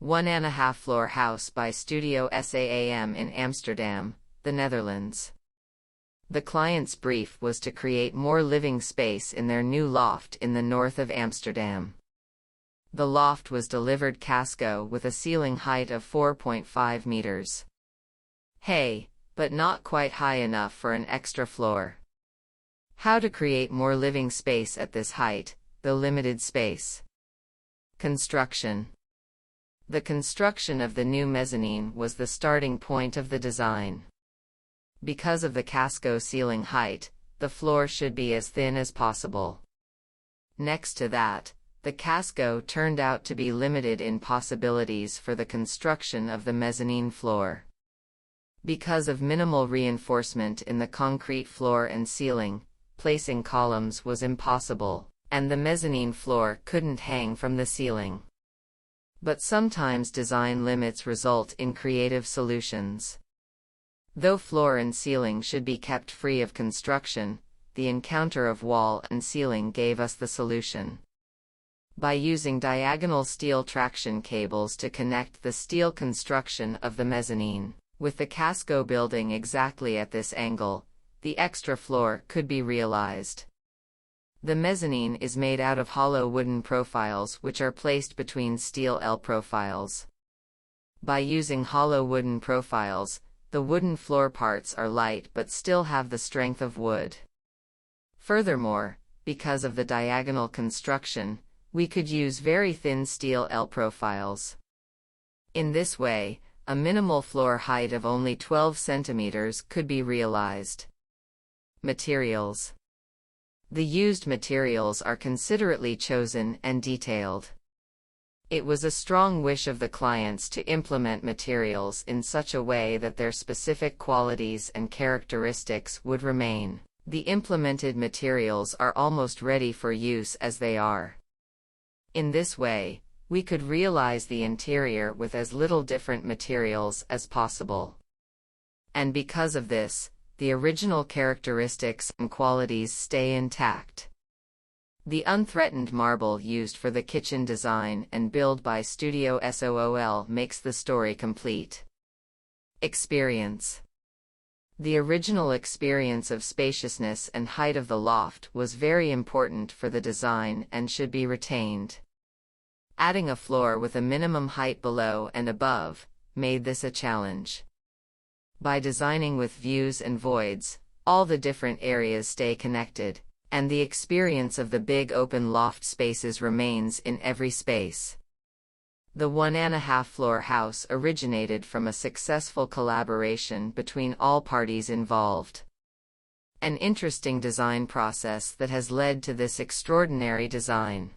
1.5 floor house by Studio SAAM in Amsterdam, the Netherlands. The client's brief was to create more living space in their new loft in the North of Amsterdam. The loft was delivered casco with a ceiling height of 4.5 meters. Hey, but not quite high enough for an extra floor. How to create more living space at this height, though limited space. Construction. The construction of the new mezzanine was the starting point of the design. Because of the casco ceiling height, the floor should be as thin as possible. Next to that, the casco turned out to be limited in possibilities for the construction of the mezzanine floor. Because of minimal reinforcement in the concrete floor and ceiling, placing columns was impossible, and the mezzanine floor couldn't hang from the ceiling. But sometimes design limits result in creative solutions. Though floor and ceiling should be kept free of construction, the encounter of wall and ceiling gave us the solution. By using diagonal steel traction cables to connect the steel construction of the mezzanine, with the casco building exactly at this angle, the extra floor could be realized. The mezzanine is made out of hollow wooden profiles which are placed between steel L profiles. By using hollow wooden profiles, the wooden floor parts are light but still have the strength of wood. Furthermore, because of the diagonal construction, we could use very thin steel L profiles. In this way, a minimal floor height of only 12 centimeters could be realized. Materials. The used materials are considerately chosen and detailed. It was a strong wish of the clients to implement materials in such a way that their specific qualities and characteristics would remain. The implemented materials are almost ready for use as they are. In this way, we could realize the interior with as little different materials as possible. And because of this, the original characteristics and qualities stay intact. The unthreatened marble used for the kitchen design and build by Studio SOOL makes the story complete. Experience. The original experience of spaciousness and height of the loft was very important for the design and should be retained. Adding a floor with a minimum height below and above made this a challenge. By designing with views and voids, all the different areas stay connected, and the experience of the big open loft spaces remains in every space. The 1.5 floor house originated from a successful collaboration between all parties involved. An interesting design process that has led to this extraordinary design.